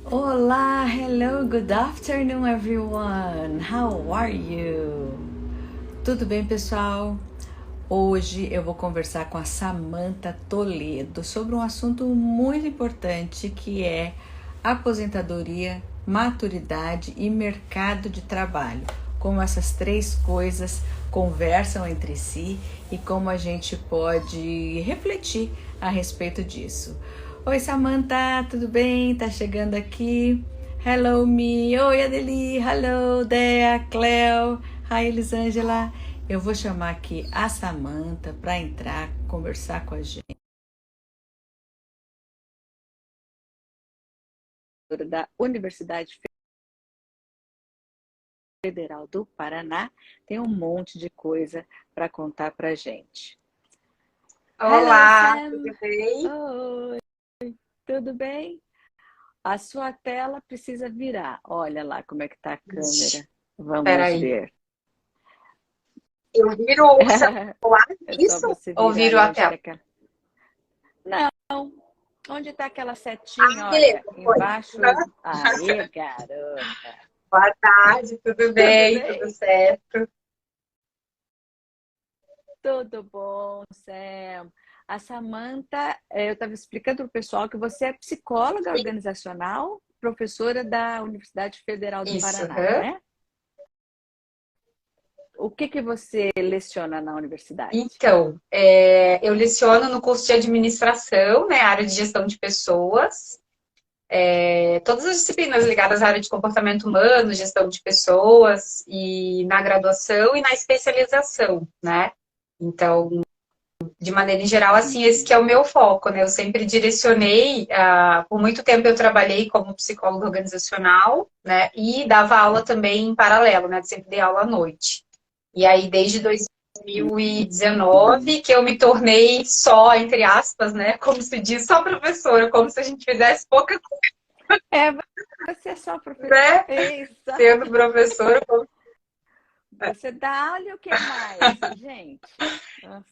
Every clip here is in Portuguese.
Olá, hello, good afternoon everyone. How are you? Tudo bem, pessoal? Hoje eu vou conversar com a Samantha Toledo sobre um assunto muito importante que é aposentadoria, maturidade e mercado de trabalho. Como essas três coisas conversam entre si e como a gente pode refletir a respeito disso. Oi, Samantha, tudo bem? Tá chegando aqui? Hello, me. Oi, Adeli. Hello, Dea, Cleo. Hi, Elisângela. Eu vou chamar aqui a Samantha para entrar, conversar com a gente. Da Universidade Federal do Paraná, tem um monte de coisa para contar para gente. Hello, Olá, Sam. tudo bem? Oi, tudo bem? A sua tela precisa virar. Olha lá como é que tá a Ixi, câmera. Vamos peraí. ver. Eu viro o celular, É só isso? você Ou virar viro aí a onde tela? tá aquela... Não, onde está aquela setinha, Beleza, olha, foi. embaixo. Aê, garota. Boa tarde, tudo Tudo bem? Tudo bem? certo? Tudo bom, Sam. A Samantha, eu estava explicando para o pessoal que você é psicóloga organizacional, professora da Universidade Federal do Isso, Paraná, não é? O que você leciona na universidade? Então, eu leciono no curso de administração, né, área de gestão de pessoas, todas as disciplinas ligadas à área de comportamento humano, gestão de pessoas, e na graduação e na especialização, né? Então, de maneira em geral, assim, esse que é o meu foco, né? Eu sempre direcionei, por muito tempo eu trabalhei como psicóloga organizacional, né? E dava aula também em paralelo, né? Sempre dei aula à noite. E aí, desde 2019, que eu me tornei só, entre aspas, né? Como se diz, só professora, como se a gente fizesse pouca coisa, É, você é só professora. né? Sendo Exatamente. professora, como... Você dá aula e o que mais, gente? Nossa,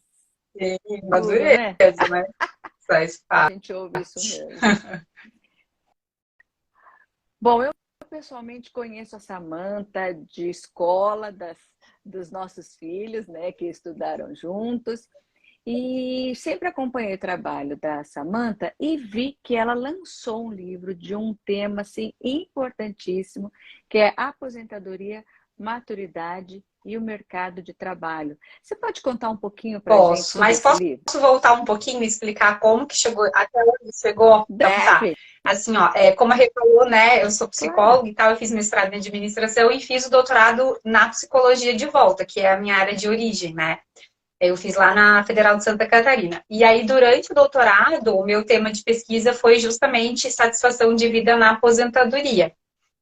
tudo, madureza, né? né? Faz A gente ouve isso parte. mesmo. Bom, eu pessoalmente conheço a Samantha de escola dos nossos filhos, né, que estudaram juntos, e sempre acompanhei o trabalho da Samantha e vi que ela lançou um livro de um tema assim importantíssimo, que é aposentadoria, maturidade e o mercado de trabalho. Você pode contar um pouquinho para a gente Posso, sobre mas esse posso livro? voltar um pouquinho e explicar como que chegou, até onde chegou? Então tá. Deve, Assim, ó, como a Rê falou, né, eu sou claro. psicóloga e tal, eu fiz mestrado em administração e fiz o doutorado na psicologia de volta, que é a minha área de origem, né? Eu fiz lá na Federal de Santa Catarina. E aí, durante o doutorado, o meu tema de pesquisa foi justamente satisfação de vida na aposentadoria.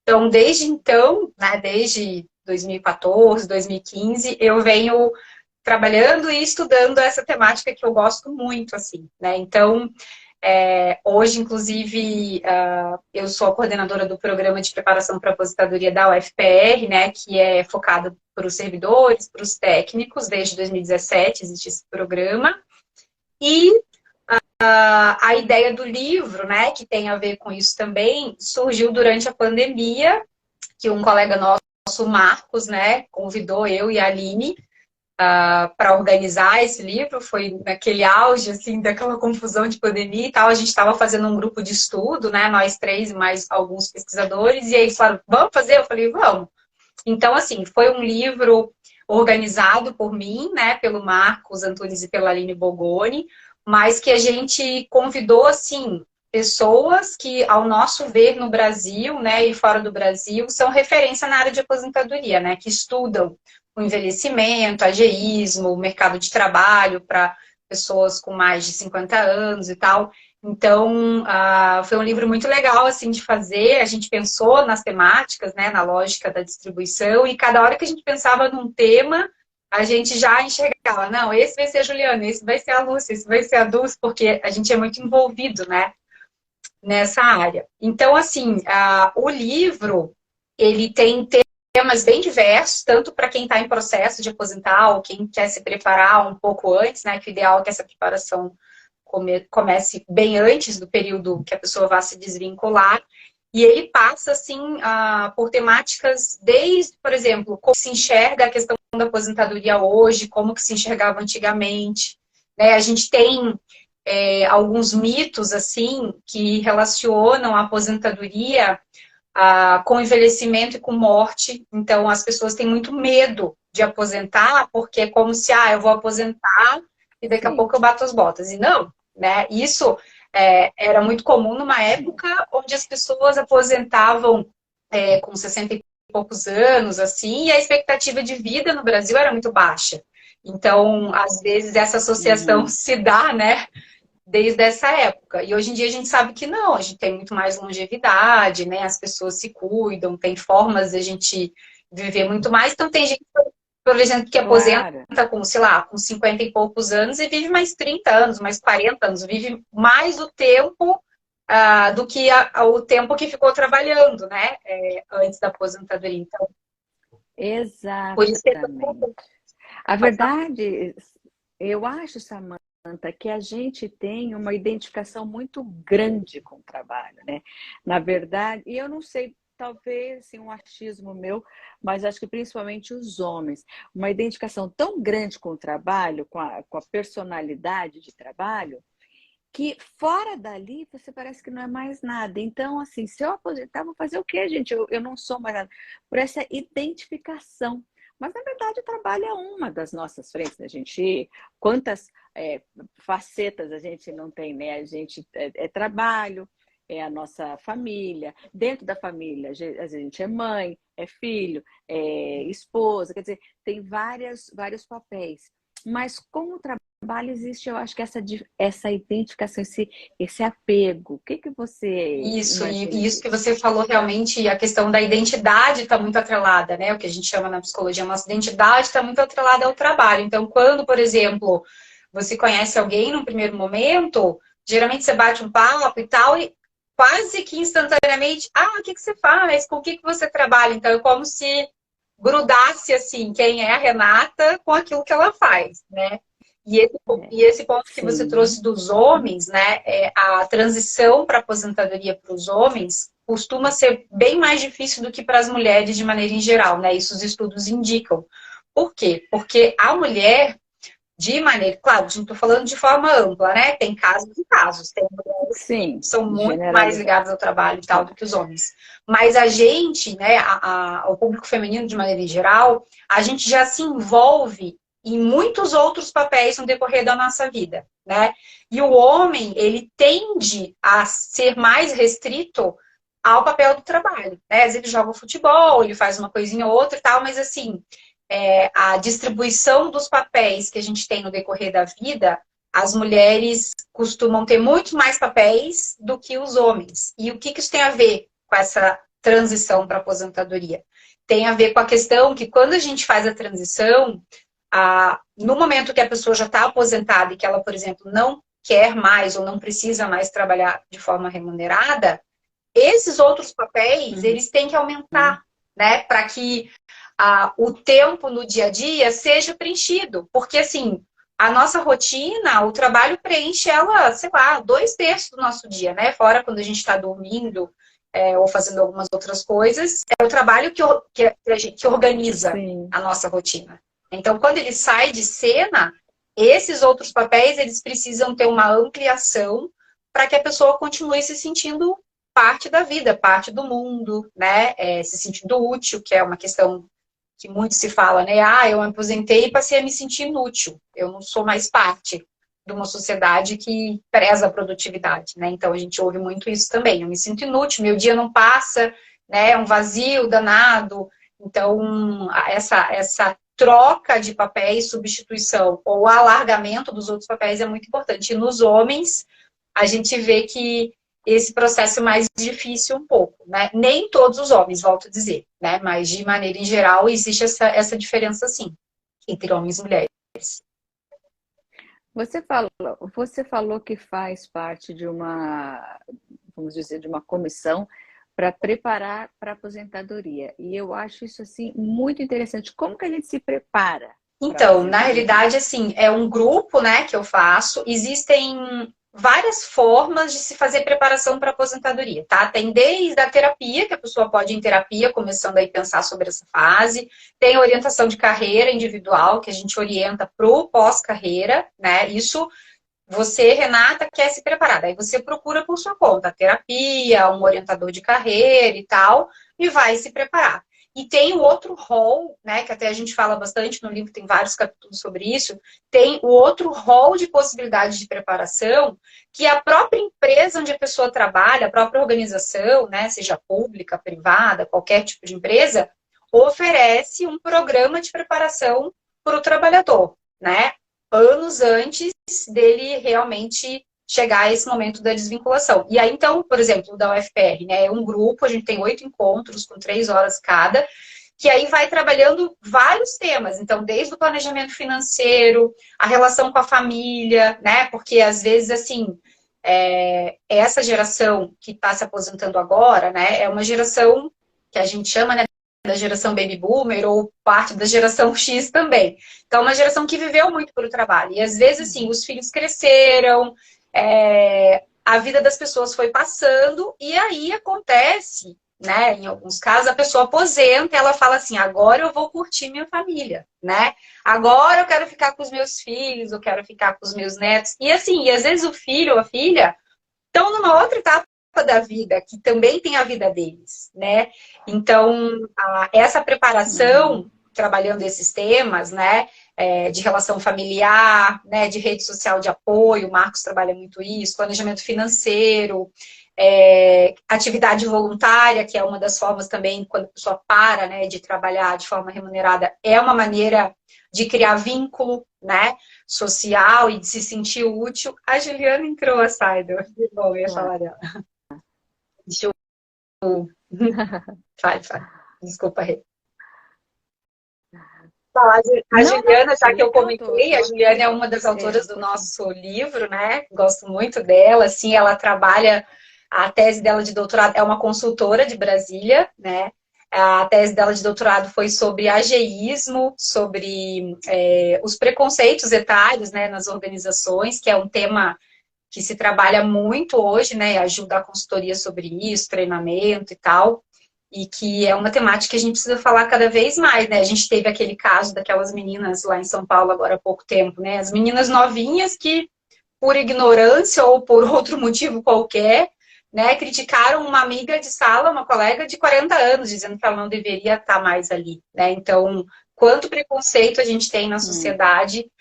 Então, né, desde 2014, 2015, eu venho trabalhando e estudando essa temática que eu gosto muito, assim, né? Então, hoje, inclusive, eu sou a coordenadora do programa de preparação para a aposentadoria da UFPR, né? Que é focado para os servidores, para os técnicos. Desde 2017 existe esse programa. E a ideia do livro, né? Que tem a ver com isso também, surgiu durante a pandemia, que um colega nosso, Marcos, né? Convidou eu e a Aline para organizar esse livro, foi naquele auge, assim, daquela confusão de pandemia e tal, a gente estava fazendo um grupo de estudo, né, nós três e mais alguns pesquisadores, e aí eles falaram, vamos fazer? Eu falei, vamos. Então, assim, foi um livro organizado por mim, né, pelo Marcos Antunes e pela Aline Bogoni, mas que a gente convidou, assim, pessoas que, ao nosso ver, no Brasil, né, e fora do Brasil, são referência na área de aposentadoria, né, que estudam o envelhecimento, ageísmo, o mercado de trabalho para pessoas com mais de 50 anos e tal. Então, foi um livro muito legal, assim, de fazer. A gente pensou nas temáticas, né, na lógica da distribuição, e cada hora que a gente pensava num tema, a gente já enxergava, não, esse vai ser a Juliana, esse vai ser a Lúcia, esse vai ser a Dulce, porque a gente é muito envolvido, né, nessa área. Então, assim, o livro, ele tem temas bem diversos, tanto para quem está em processo de aposentar ou quem quer se preparar um pouco antes, né, que o ideal é que essa preparação comece bem antes do período que a pessoa vá se desvincular. E ele passa, assim, por temáticas desde, por exemplo, como se enxerga a questão da aposentadoria hoje, como que se enxergava antigamente, né? A gente tem alguns mitos, assim, que relacionam a aposentadoria com envelhecimento e com morte. Então, as pessoas têm muito medo de aposentar, porque é como se, eu vou aposentar e daqui a Sim. pouco eu bato as botas. E não, né? Isso era muito comum numa época onde as pessoas aposentavam com 60 e poucos anos, assim, e a expectativa de vida no Brasil era muito baixa. Então, às vezes, essa associação Uhum. se dá, né, desde essa época. E hoje em dia a gente sabe que não, a gente tem muito mais longevidade, né? As pessoas se cuidam, tem formas de a gente viver muito mais. Então tem gente, por exemplo, que aposenta Claro. com, sei lá, com 50 e poucos anos e vive mais 30 anos, mais 40 anos, vive mais o tempo do que o tempo que ficou trabalhando, né? Antes da aposentadoria. Então, por isso que é tão Exatamente. importante. A Pode falar. verdade, eu acho, Samantha, que a gente tem uma identificação muito grande com o trabalho, né? Na verdade, e eu não sei, talvez assim, um achismo meu, mas acho que principalmente os homens, uma identificação tão grande com o trabalho, com a personalidade de trabalho, que fora dali você parece que não é mais nada. Então, assim, se eu aposentar, vou fazer o quê, gente? Eu não sou mais nada. Por essa identificação. Mas, na verdade, o trabalho é uma das nossas frentes, né? A gente, quantas facetas a gente não tem, né? A gente é trabalho, é a nossa família. Dentro da família, a gente é mãe, é filho, é esposa. Quer dizer, tem vários papéis. Mas com o trabalho existe, eu acho que essa identificação, esse apego. O que que você Isso, imagina e isso que disso? você falou realmente, a questão da identidade está muito atrelada, né? O que a gente chama na psicologia, a nossa identidade está muito atrelada ao trabalho. Então, quando, por exemplo, você conhece alguém num primeiro momento, geralmente você bate um papo e tal, e quase que instantaneamente, o que que você faz? Com o que que você trabalha? Então, é como se grudasse, assim, quem é a Renata com aquilo que ela faz, né? É, E esse ponto que você sim. trouxe dos homens, né, a transição para a aposentadoria para os homens costuma ser bem mais difícil do que para as mulheres de maneira em geral, né? Isso os estudos indicam. Por quê? Porque a mulher, de maneira, claro, não estou falando de forma ampla, né? Tem casos e casos, tem mulheres Sim, que são muito mais generalizar. ligadas ao trabalho e tal Sim. do que os homens. Mas a gente, né, o público feminino de maneira em geral, a gente já se envolve em muitos outros papéis no decorrer da nossa vida, né? E o homem, ele tende a ser mais restrito ao papel do trabalho, né? Às vezes ele joga futebol, ele faz uma coisinha ou outra e tal, mas assim, a distribuição dos papéis que a gente tem no decorrer da vida, as mulheres costumam ter muito mais papéis do que os homens. E o que isso tem a ver com essa transição para a aposentadoria? Tem a ver com a questão que quando a gente faz a transição, no momento que a pessoa já está aposentada e que ela, por exemplo, não quer mais ou não precisa mais trabalhar de forma remunerada, esses outros papéis, Uhum. eles têm que aumentar, né? Para que o tempo no dia a dia seja preenchido. Porque, assim, a nossa rotina, o trabalho preenche ela, sei lá, 2/3 do nosso dia, né? Fora quando a gente está dormindo ou fazendo algumas outras coisas. É o trabalho que organiza Sim. a nossa rotina. Então, quando ele sai de cena, esses outros papéis, eles precisam ter uma ampliação para que a pessoa continue se sentindo parte da vida, parte do mundo, né? Se sentindo útil, que é uma questão que muito se fala, né? Eu me aposentei e passei a me sentir inútil. Eu não sou mais parte de uma sociedade que preza a produtividade, né? Então a gente ouve muito isso também. Eu me sinto inútil, meu dia não passa, né? É um vazio danado. Então essa troca de papéis, substituição ou alargamento dos outros papéis é muito importante. E nos homens a gente vê que esse processo é mais difícil um pouco, né? Nem todos os homens, volto a dizer, né? Mas de maneira em geral existe essa diferença sim, entre homens e mulheres. Você falou que faz parte de uma, vamos dizer, de uma comissão para preparar para a aposentadoria. E eu acho isso assim muito interessante. Como que a gente se prepara para a Então, na aposentadoria? realidade, assim, é um grupo, né, que eu faço. Existem várias formas de se fazer preparação para a aposentadoria, tá? Tem desde a terapia, que a pessoa pode ir em terapia, começando aí a pensar sobre essa fase. Tem a orientação de carreira individual, que a gente orienta pro pós-carreira, né? Isso, você, Renata, quer se preparar. Daí você procura por sua conta, terapia, um orientador de carreira e tal, e vai se preparar. E tem o outro rol, né, que até a gente fala bastante no livro, tem vários capítulos sobre isso, tem o outro rol de possibilidades de preparação que a própria empresa onde a pessoa trabalha, a própria organização, né, seja pública, privada, qualquer tipo de empresa, oferece um programa de preparação para o trabalhador, né, anos antes dele realmente chegar a esse momento da desvinculação. E aí, então, por exemplo, da UFPR, né, é um grupo, a gente tem 8 encontros com 3 horas cada, que aí vai trabalhando vários temas. Então, desde o planejamento financeiro, a relação com a família, né, porque às vezes, assim, essa geração que está se aposentando agora, né, é uma geração que a gente chama, né, da geração baby boomer ou parte da geração X também. Então, é uma geração que viveu muito pelo trabalho. E às vezes, assim, os filhos cresceram, a vida das pessoas foi passando e aí acontece, né? Em alguns casos, a pessoa aposenta e ela fala assim, agora eu vou curtir minha família, né? Agora eu quero ficar com os meus filhos, eu quero ficar com os meus netos. E assim, e às vezes o filho ou a filha estão numa outra etapa da vida, que também tem a vida deles, né? Então, essa preparação, trabalhando esses temas, né? De relação familiar, né? De rede social de apoio, o Marcos trabalha muito isso, planejamento financeiro, atividade voluntária, que é uma das formas também, quando a pessoa para, né, de trabalhar de forma remunerada, é uma maneira de criar vínculo, né, social e de se sentir útil. A Juliana entrou, a Saido. Bom, eu ia falar dela. Deixa eu... Vai. Desculpa, Rê. A Juliana, já que eu comentei, a Juliana é uma das autoras do nosso livro, né? Gosto muito dela, assim, ela trabalha, a tese dela de doutorado é uma consultora de Brasília, né? A tese dela de doutorado foi sobre ageísmo, sobre os preconceitos etários, né, nas organizações, que é um tema que se trabalha muito hoje, né? Ajuda a consultoria sobre isso, treinamento e tal. E que é uma temática que a gente precisa falar cada vez mais, né? A gente teve aquele caso daquelas meninas lá em São Paulo agora há pouco tempo, né? As meninas novinhas que, por ignorância ou por outro motivo qualquer, né, criticaram uma amiga de sala, uma colega de 40 anos, dizendo que ela não deveria estar mais ali, né? Então, quanto preconceito a gente tem na sociedade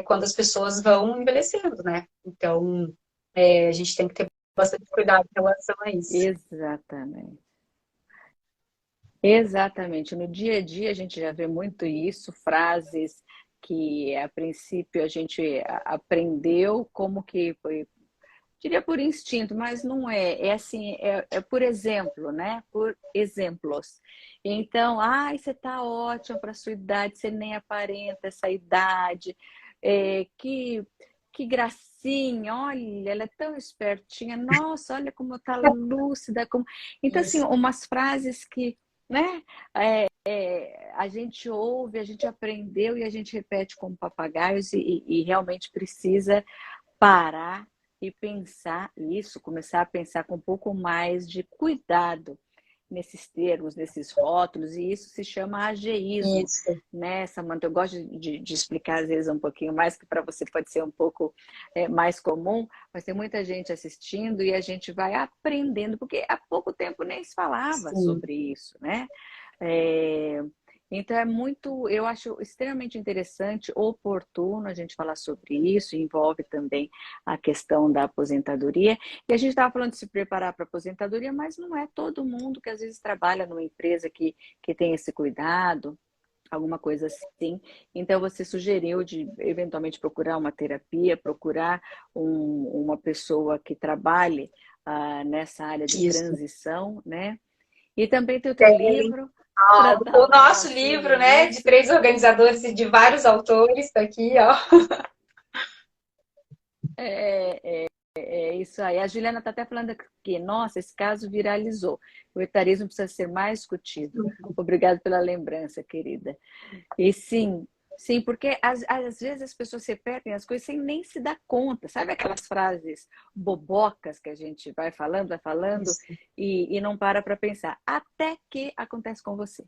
quando as pessoas vão envelhecendo, né? Então, a gente tem que ter bastante cuidado em relação a isso. Exatamente. Exatamente. No dia a dia a gente já vê muito isso, frases que a princípio a gente aprendeu como que foi, diria por instinto, mas não é. É assim, é por exemplo, né? Por exemplos. Então, ai, você tá ótima para sua idade, você nem aparenta essa idade. Que gracinha, olha, ela é tão espertinha. Nossa, olha como tá lúcida. Como... Então, assim, Isso. umas frases que, né? A gente ouve, a gente aprendeu e a gente repete como papagaios e realmente precisa parar e pensar isso, começar a pensar com um pouco mais de cuidado nesses termos, nesses rótulos, e isso se chama ageísmo, Isso. né, Samanta? Eu gosto de explicar às vezes um pouquinho mais, que para você pode ser um pouco mais comum, mas tem muita gente assistindo e a gente vai aprendendo, porque há pouco tempo nem se falava Sim. sobre isso, né? Então é muito, eu acho extremamente interessante, oportuno a gente falar sobre isso, envolve também a questão da aposentadoria. E a gente estava falando de se preparar para a aposentadoria, mas não é todo mundo que às vezes trabalha numa empresa que tem esse cuidado, alguma coisa assim. Então você sugeriu de eventualmente procurar uma terapia, procurar uma pessoa que trabalhe nessa área de Isso. transição, né? E também tem o teu livro. O nosso livro, né, de 3 organizadores e de vários autores, está aqui, ó. É isso aí. A Juliana está até falando que, nossa, esse caso viralizou. O etarismo precisa ser mais discutido. Obrigada pela lembrança, querida. E sim, Sim, porque às vezes as pessoas se perdem as coisas sem nem se dar conta. Sabe aquelas frases bobocas que a gente vai falando Isso. e não para pensar, até que acontece com você.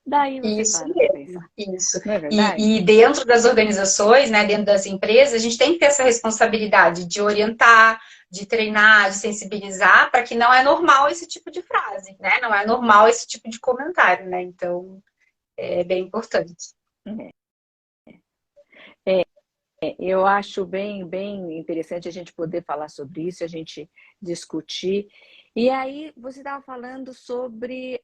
Daí você Isso para mesmo, pensar, isso. não é verdade? E dentro das organizações, né, dentro das empresas, a gente tem que ter essa responsabilidade de orientar, de treinar, de sensibilizar, para que não é normal esse tipo de frase, né? Não é normal esse tipo de comentário, né? Então, é bem importante. Eu acho bem interessante a gente poder falar sobre isso, a gente discutir. E aí, você estava falando sobre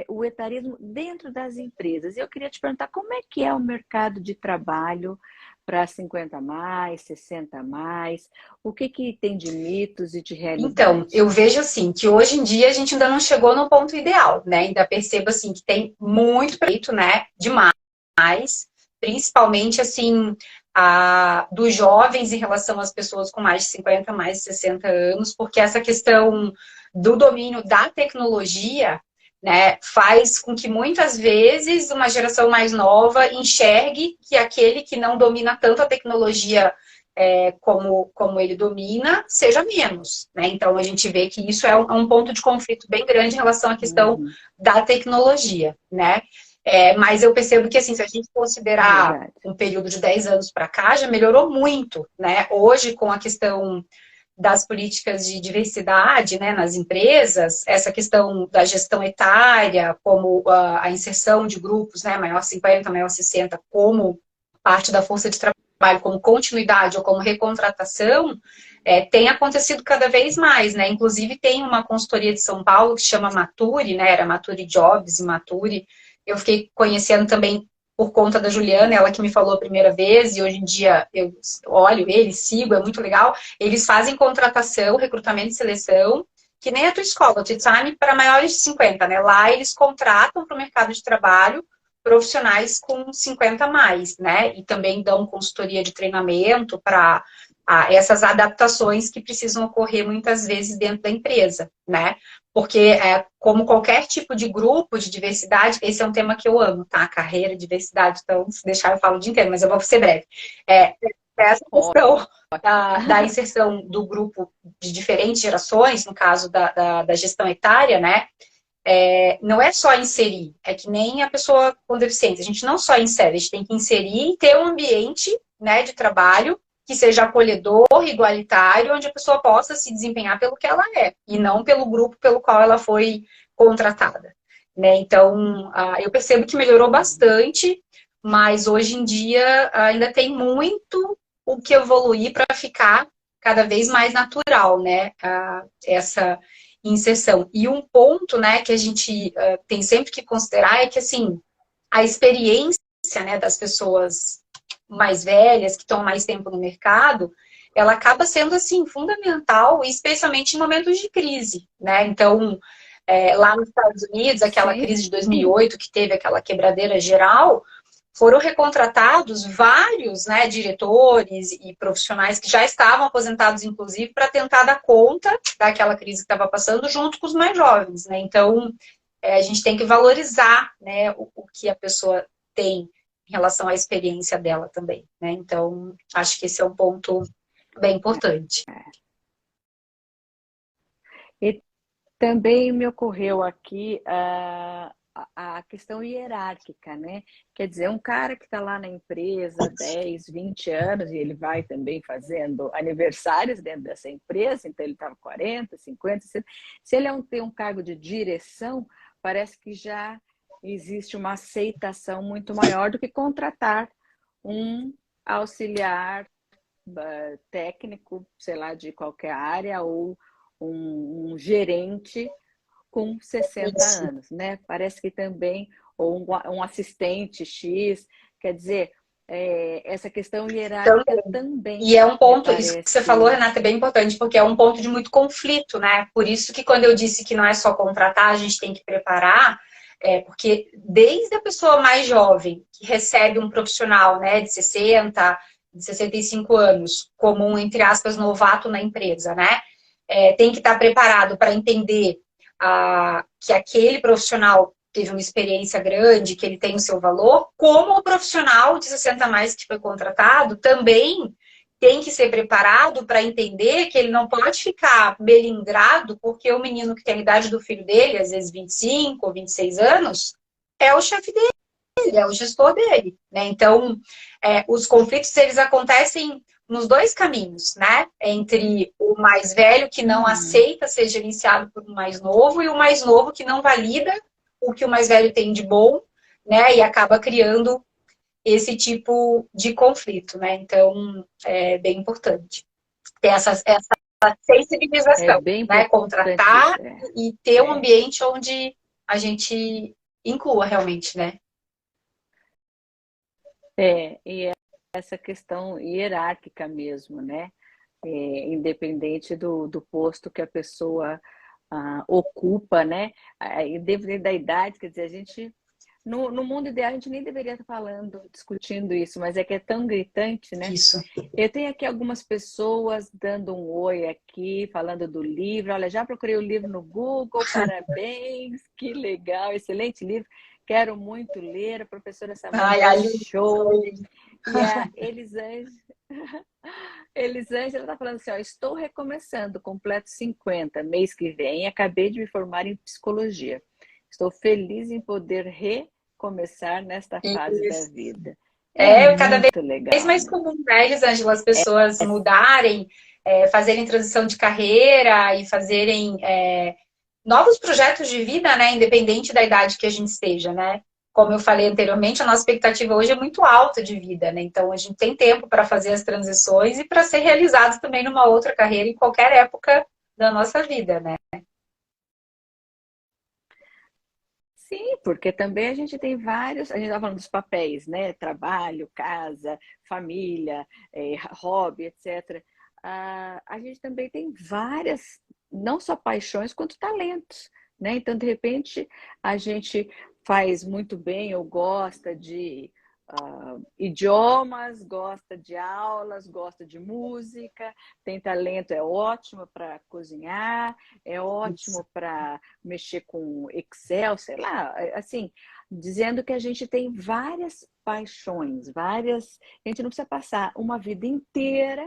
o etarismo dentro das empresas. Eu queria te perguntar como é que é o mercado de trabalho para 50 a mais, 60 a mais? O que que tem de mitos e de Então, realidade? eu vejo assim que hoje em dia a gente ainda não chegou no ponto ideal, né? Ainda percebo assim que tem muito preto, né? Demais, principalmente assim dos jovens em relação às pessoas com mais de 50, mais de 60 anos, porque essa questão do domínio da tecnologia, né, faz com que muitas vezes uma geração mais nova enxergue que aquele que não domina tanto a tecnologia como ele domina, seja menos, né? Então a gente vê que isso é um ponto de conflito bem grande em relação à questão Uhum, da tecnologia, né? Mas eu percebo que, assim, se a gente considerar verdade. um período de 10 anos para cá, já melhorou muito, né? Hoje, com a questão das políticas de diversidade, né, nas empresas, essa questão da gestão etária, como a inserção de grupos, né, maior 50, maior 60, como parte da força de trabalho, como continuidade ou como recontratação, tem acontecido cada vez mais, né? Inclusive tem uma consultoria de São Paulo que se chama Maturi, né? Era Maturi Jobs e Maturi. Eu fiquei conhecendo também por conta da Juliana, ela que me falou a primeira vez, e hoje em dia eu olho eles, sigo, é muito legal. Eles fazem contratação, recrutamento e seleção, que nem a tua escola, o T-Time, para maiores de 50, né? Lá eles contratam para o mercado de trabalho profissionais com 50 a mais, né? E também dão consultoria de treinamento para essas adaptações que precisam ocorrer muitas vezes dentro da empresa, né? Porque, como qualquer tipo de grupo de diversidade, esse é um tema que eu amo, tá? Carreira, diversidade, então, se deixar eu falo o dia inteiro, mas eu vou ser breve. Essa questão da inserção do grupo de diferentes gerações, no caso da gestão etária, né? Não é só inserir, é que nem a pessoa com deficiência. A gente não só insere, a gente tem que inserir e ter um ambiente, né, de trabalho que seja acolhedor, igualitário, onde a pessoa possa se desempenhar pelo que ela é, e não pelo grupo pelo qual ela foi contratada. Né? Então, eu percebo que melhorou bastante, mas hoje em dia ainda tem muito o que evoluir para ficar cada vez mais natural, né? Essa inserção. E um ponto, né, que a gente tem sempre que considerar é que, assim, a experiência, né, das pessoas mais velhas, que estão mais tempo no mercado, ela acaba sendo, assim, fundamental, especialmente em momentos de crise, né? Então, lá nos Estados Unidos, aquela Sim, crise de 2008, que teve aquela quebradeira geral, foram recontratados vários, né, diretores e profissionais que já estavam aposentados, inclusive, para tentar dar conta daquela crise que estava passando, junto com os mais jovens, né? Então, a gente tem que valorizar, né, o que a pessoa tem em relação à experiência dela também, né? Então, acho que esse é um ponto bem importante. e também me ocorreu aqui a questão hierárquica, né? Quer dizer, um cara que está lá na empresa 10, 20 anos e ele vai também fazendo aniversários dentro dessa empresa, então ele estava 40, 50, 60. Se ele tem um cargo de direção, parece que já existe uma aceitação muito maior do que contratar um auxiliar técnico, sei lá, de qualquer área ou um gerente com 60 Isso. anos, né? Parece que também, ou um assistente X, quer dizer, essa questão hierárquica Também. também E é um me ponto, isso que você falou, parece. Renata, é bem importante, porque é um ponto de muito conflito, né? Por isso que quando eu disse que não é só contratar, a gente tem que preparar, porque desde a pessoa mais jovem, que recebe um profissional, né, de 60, de 65 anos, como um, entre aspas, novato na empresa, né? Tem que estar preparado para entender que aquele profissional teve uma experiência grande, que ele tem o seu valor, como o profissional de 60 a mais que foi contratado também tem que ser preparado para entender que ele não pode ficar melindrado porque o menino que tem a idade do filho dele, às vezes 25 ou 26 anos, é o chefe dele, é o gestor dele, né? Então, os conflitos, eles acontecem nos dois caminhos, né? Entre o mais velho que não aceita ser gerenciado por um mais novo e o mais novo que não valida o que o mais velho tem de bom, né? E acaba criando esse tipo de conflito, né? Então, é bem importante ter essa É sensibilização, bem né? importante Contratar isso. e ter um É, ambiente onde a gente inclua realmente, né? e essa questão hierárquica mesmo, né? Independente do posto que a pessoa ocupa, né? Independente da idade, quer dizer, a gente no mundo ideal a gente nem deveria estar falando, discutindo isso, mas é que é tão gritante, né? Isso. Eu tenho aqui algumas pessoas dando um oi aqui, falando do livro. Olha, já procurei o livro no Google, parabéns, que legal, excelente livro. Quero muito ler, a professora Ai, Samantha é ai, show. E a Elisângela está falando assim, ó, estou recomeçando, completo 50 mês que vem, acabei de me formar em psicologia. Estou feliz em poder recomeçar nesta fase da isso. vida. É É cada muito vez legal, mais né? comum, né, Elisângela, as pessoas mudarem, fazerem transição de carreira e fazerem novos projetos de vida, né, independente da idade que a gente esteja, né? Como eu falei anteriormente, a nossa expectativa hoje é muito alta de vida, né? Então a gente tem tempo para fazer as transições e para ser realizado também numa outra carreira em qualquer época da nossa vida, né? Sim, porque também a gente tem vários, a gente está falando dos papéis, né? Trabalho, casa, família, hobby, etc. A gente também tem várias, não só paixões, quanto talentos, né? Então, de repente, a gente faz muito bem ou gosta de idiomas, gosta de aulas, gosta de música, tem talento, é ótimo para cozinhar, é ótimo para mexer com Excel, sei lá, assim, dizendo que a gente tem várias paixões, várias. A gente não precisa passar uma vida inteira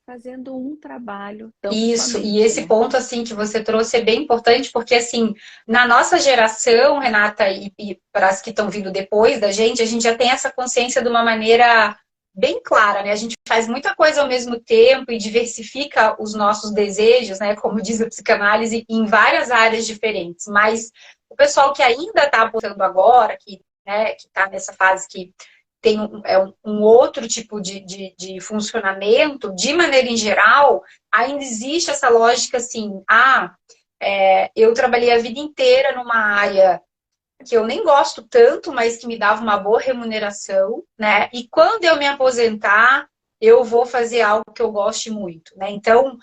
fazendo um trabalho tão Isso, e somente, esse né? ponto, assim, que você trouxe é bem importante, porque, assim, na nossa geração, Renata, e para as que estão vindo depois da gente, a gente já tem essa consciência de uma maneira bem clara, né? A gente faz muita coisa ao mesmo tempo e diversifica os nossos desejos, né? Como diz a psicanálise, em várias áreas diferentes. Mas o pessoal que ainda está aposentando agora, né, que está nessa fase que tem um outro tipo de funcionamento, de maneira em geral, ainda existe essa lógica assim, eu trabalhei a vida inteira numa área que eu nem gosto tanto, mas que me dava uma boa remuneração, né? E quando eu me aposentar, eu vou fazer algo que eu goste muito, né? Então,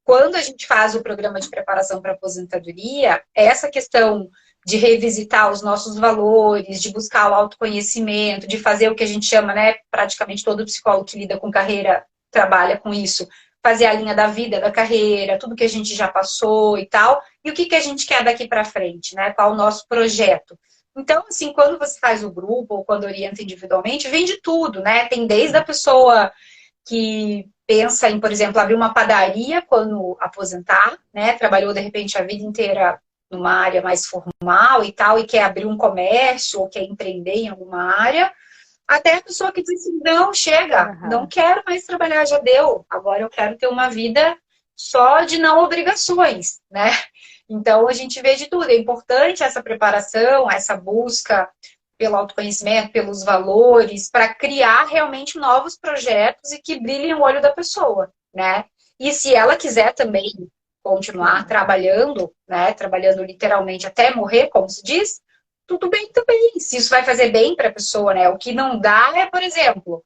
quando a gente faz o programa de preparação para aposentadoria, essa questão de revisitar os nossos valores, de buscar o autoconhecimento, de fazer o que a gente chama, né? Praticamente todo psicólogo que lida com carreira trabalha com isso, fazer a linha da vida, da carreira, tudo que a gente já passou e tal, e o que a gente quer daqui para frente, né? Qual o nosso projeto. Então, assim, quando você faz o grupo ou quando orienta individualmente, vem de tudo, né? Tem desde a pessoa que pensa em, por exemplo, abrir uma padaria quando aposentar, né? Trabalhou, de repente, a vida inteira numa área mais formal e tal, e quer abrir um comércio ou quer empreender em alguma área, até a pessoa que diz assim, não, chega, não Aham. quero mais trabalhar, já deu. Agora eu quero ter uma vida só de não obrigações, né? Então a gente vê de tudo. É importante essa preparação, essa busca pelo autoconhecimento, pelos valores, para criar realmente novos projetos e que brilhem o olho da pessoa, né? E se ela quiser também continuar Sim. trabalhando, né? Trabalhando literalmente até morrer, como se diz, tudo bem também. Se isso vai fazer bem para a pessoa, né? O que não dá é, por exemplo,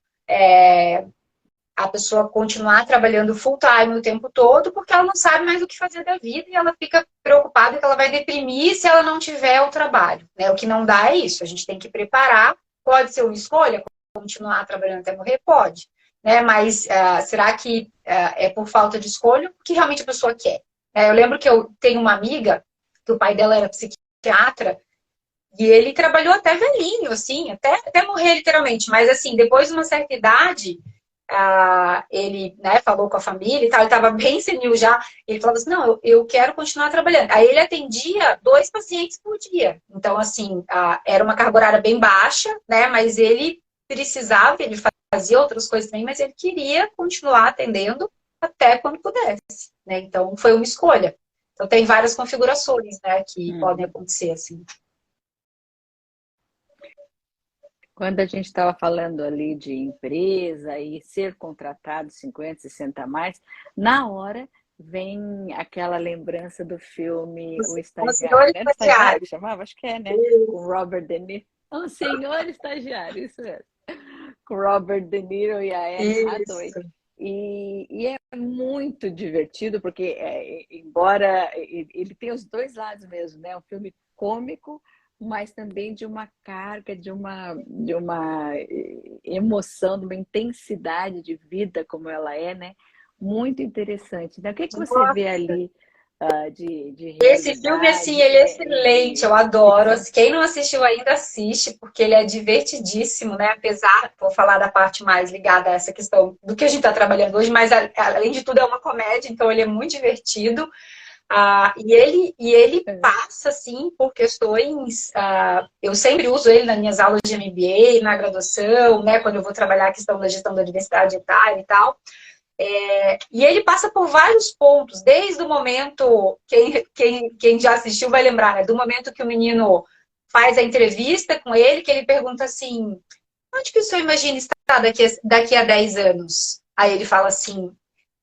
a pessoa continuar trabalhando full time o tempo todo porque ela não sabe mais o que fazer da vida e ela fica preocupada que ela vai deprimir se ela não tiver o trabalho, né? O que não dá é isso. A gente tem que preparar. Pode ser uma escolha, continuar trabalhando até morrer? Pode. Né? Mas será que é por falta de escolha o que realmente a pessoa quer? Eu lembro que eu tenho uma amiga que o pai dela era psiquiatra E ele trabalhou até velhinho, assim, até morrer literalmente. Mas, assim, depois de uma certa idade, ele, né, falou com a família e tal, ele estava bem senil já. Ele falava assim, não, eu quero continuar trabalhando. Aí ele atendia 2 pacientes por dia. Então, assim, era uma carga horária bem baixa, né, mas ele precisava, ele fazia outras coisas também, mas ele queria continuar atendendo até quando pudesse, né? Então, foi uma escolha. Então, tem várias configurações, né, que podem Uhum. acontecer, assim. Quando a gente estava falando ali de empresa e ser contratado 50, 60 a mais, na hora vem aquela lembrança do filme O Um Estagiário, senhor né? Era Estagiário estagiário. que chamava? Acho que é, né? Com o Robert De Niro. Um senhor estagiário, isso mesmo. Com o Robert De Niro e a Anne Hathaway. Isso. E é muito divertido, porque, embora ele tenha os dois lados mesmo, né? Um filme cômico, mas também de uma carga, de uma emoção, de uma intensidade de vida como ela é, né? Muito interessante, né? O que você vê Nossa. ali de Esse filme, assim, realidade, ele é né? excelente, eu E adoro. ficção? Quem não assistiu ainda, assiste, porque ele é divertidíssimo, né? Apesar, vou falar da parte mais ligada a essa questão do que a gente está trabalhando hoje, mas além de tudo é uma comédia, então ele é muito divertido. E ele É. passa, assim, por questões. Eu sempre uso ele nas minhas aulas de MBA, na graduação, né? Quando eu vou trabalhar a questão da gestão da diversidade etária e tal. E ele passa por vários pontos, desde o momento, quem já assistiu vai lembrar, né? Do momento que o menino faz a entrevista com ele, que ele pergunta assim, onde que o senhor imagina estar daqui a 10 anos? Aí ele fala assim,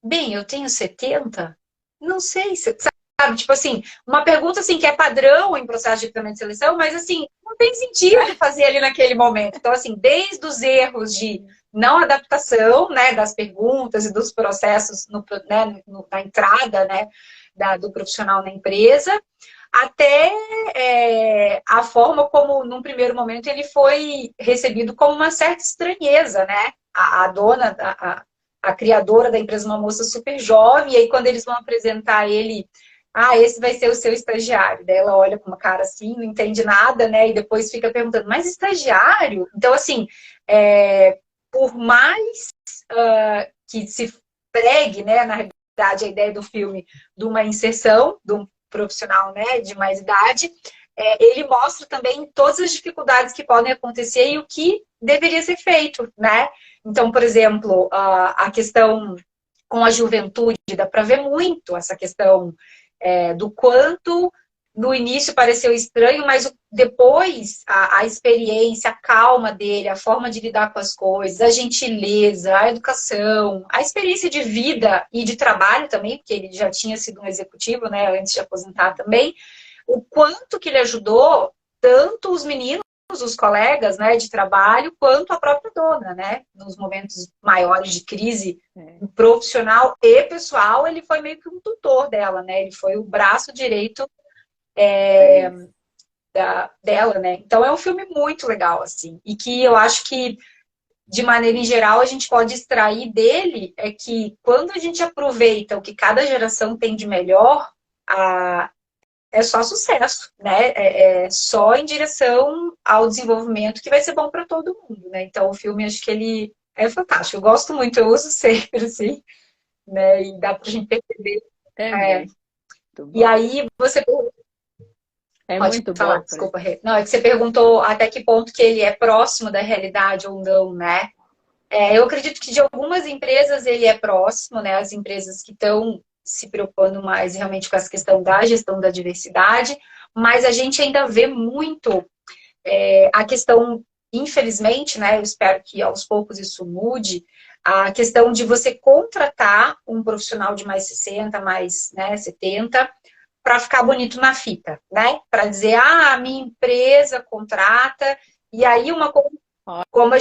bem, eu tenho 70. Não sei, sabe? Tipo assim, uma pergunta assim que é padrão em processo de recrutamento e seleção, mas assim, não tem sentido fazer ali naquele momento. Então, assim, desde os erros de não adaptação, né, das perguntas e dos processos né, na entrada, né, do profissional na empresa, até a forma como, num primeiro momento, ele foi recebido como uma certa estranheza, né? A dona, a criadora da empresa, uma moça super jovem, e aí quando eles vão apresentar ele, esse vai ser o seu estagiário. Daí ela olha com uma cara assim, não entende nada, né? E depois fica perguntando, mas estagiário? Então, assim, por mais que se pregue, né, na realidade, a ideia do filme de uma inserção de um profissional, né, de mais idade, ele mostra também todas as dificuldades que podem acontecer e o que deveria ser feito, né? Então, por exemplo, a questão com a juventude, dá para ver muito essa questão do quanto no início pareceu estranho, mas depois a experiência, a calma dele, a forma de lidar com as coisas, a gentileza, a educação, a experiência de vida e de trabalho também, porque ele já tinha sido um executivo, né, antes de aposentar também, o quanto que ele ajudou tanto os meninos, os colegas, né, de trabalho, quanto a própria dona, né, nos momentos maiores de crise profissional e pessoal, ele foi meio que um tutor dela, né, ele foi o braço direito É isso. dela, né, então é um filme muito legal, assim, e que eu acho que, de maneira em geral, a gente pode extrair dele é que quando a gente aproveita o que cada geração tem de melhor, é só sucesso, né? É só em direção ao desenvolvimento que vai ser bom para todo mundo, né? Então o filme acho que ele é fantástico. Eu gosto muito, eu uso sempre, assim, né? E dá pra gente perceber. É É. muito E bom. aí você É pode muito falar, bom, por desculpa, Rê. Não, é que você perguntou até que ponto que ele é próximo da realidade ou não, né? Eu acredito que de algumas empresas ele é próximo, né? As empresas que estão se preocupando mais realmente com essa questão da gestão da diversidade, mas a gente ainda vê muito a questão, infelizmente, né? Eu espero que aos poucos isso mude, a questão de você contratar um profissional de mais 60, mais, né, 70, para ficar bonito na fita, né? Para dizer, a minha empresa contrata, e aí uma coisa, como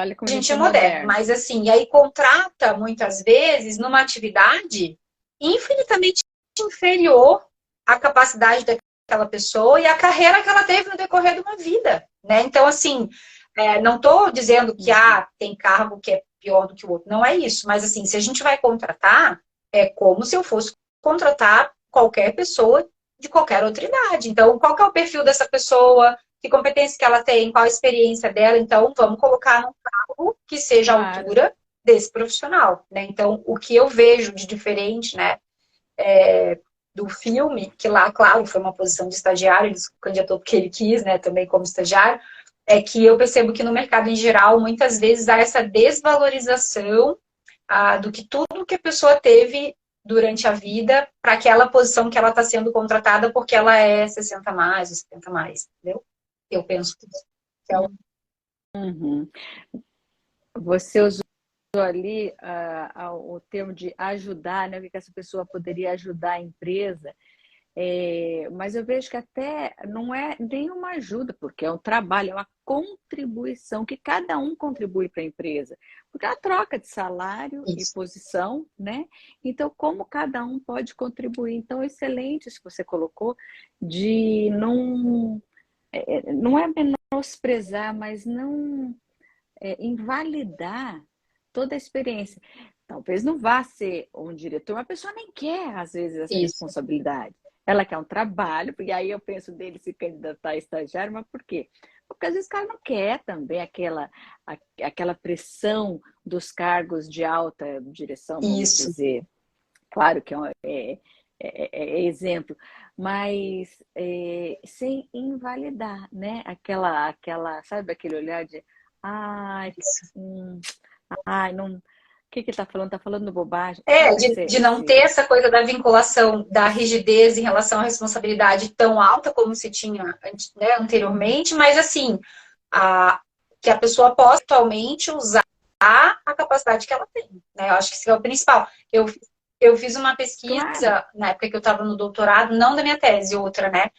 Olha como a a gente gente é é moderno, moderno. mas assim, e aí contrata muitas vezes numa atividade infinitamente inferior à capacidade daquela pessoa e à carreira que ela teve no decorrer de uma vida, né? Então, assim, não estou dizendo que Uhum. tem cargo que é pior do que o outro, não é isso, mas assim, se a gente vai contratar, é como se eu fosse contratar qualquer pessoa de qualquer outra idade. Então, qual que é o perfil dessa pessoa? que competência que ela tem, qual a experiência dela, então vamos colocar num cargo que seja à altura desse profissional, né? Então, o que eu vejo de diferente, né, do filme, que lá, claro, foi uma posição de estagiário, ele se candidatou porque ele quis, né, também como estagiário, é que eu percebo que no mercado em geral, muitas vezes há essa desvalorização do que tudo que a pessoa teve durante a vida para aquela posição que ela está sendo contratada porque ela é 60 mais ou 70 mais, entendeu? Eu penso que é o... Uhum. Você usou ali o termo de ajudar, né? O que essa pessoa poderia ajudar a empresa. Mas eu vejo que até não é nenhuma ajuda, porque é um trabalho, é uma contribuição que cada um contribui para a empresa. Porque é uma troca de salário e posição, né? Então, como cada um pode contribuir? Então, excelente isso que você colocou, de não é menosprezar, mas não invalidar toda a experiência. Talvez não vá ser um diretor, uma pessoa nem quer, às vezes, essa responsabilidade. Ela quer um trabalho, porque aí eu penso dele se candidatar a estagiário, mas por quê? Porque às vezes o cara não quer também aquela pressão dos cargos de alta direção, vamos dizer. Claro que é exemplo, mas sem invalidar, né? Sabe aquele olhar de ai, não. O que ele está falando? Está falando bobagem. De não ter essa coisa da vinculação, da rigidez em relação à responsabilidade tão alta como se tinha, né, anteriormente, mas assim, que a pessoa possa atualmente usar a capacidade que ela tem, né? Eu acho que isso é o principal. Eu fiz uma pesquisa na época que eu estava no doutorado, não da minha tese, outra, né?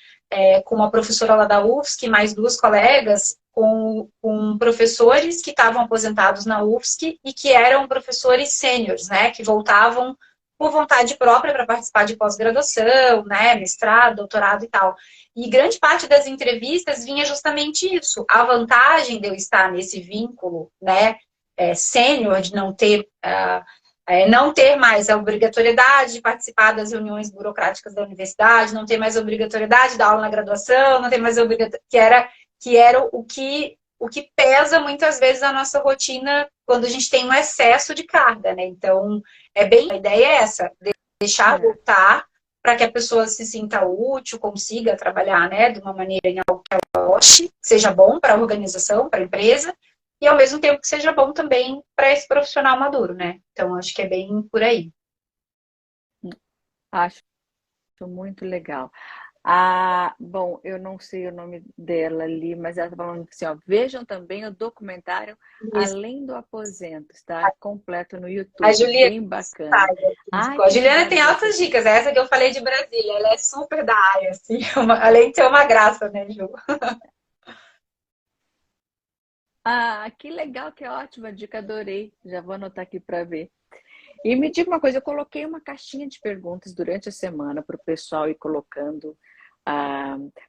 Com uma professora lá da UFSC, mais duas colegas, com professores que estavam aposentados na UFSC e que eram professores sêniores, né? Que voltavam por vontade própria para participar de pós-graduação, né? Mestrado, doutorado e tal. E grande parte das entrevistas vinha justamente isso. A vantagem de eu estar nesse vínculo, né? Sênior, de não ter mais a obrigatoriedade de participar das reuniões burocráticas da universidade, não ter mais a obrigatoriedade da aula na graduação, não ter mais a obrigatoriedade, que era o que pesa muitas vezes a nossa rotina quando a gente tem um excesso de carga, né? Então, a ideia é essa, deixar voltar para que a pessoa se sinta útil, consiga trabalhar, né, de uma maneira em algo que ela goste, seja bom para a organização, para a empresa, e ao mesmo tempo que seja bom também para esse profissional maduro, né? Então, acho que é bem por aí. Acho muito legal. Bom, eu não sei o nome dela ali, mas ela está falando assim, ó, vejam também o documentário Além do Aposento, está completo no YouTube, a Juliana, bem bacana. A Juliana tem altas dicas, essa que eu falei de Brasília, ela é super da área, assim, além de ser uma graça, né, Ju? Que legal, que ótima dica, adorei. Já vou anotar aqui para ver. E me diga uma coisa, eu coloquei uma caixinha de perguntas durante a semana para o pessoal ir colocando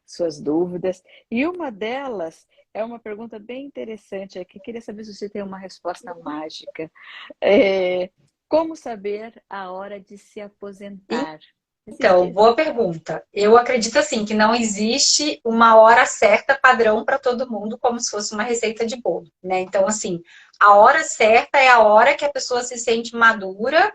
suas dúvidas. E uma delas é uma pergunta bem interessante aqui. Queria saber se você tem uma resposta mágica. Como saber a hora de se aposentar? Então, boa pergunta. Eu acredito assim que não existe uma hora certa padrão para todo mundo, como se fosse uma receita de bolo, né? Então, assim, a hora certa é a hora que a pessoa se sente madura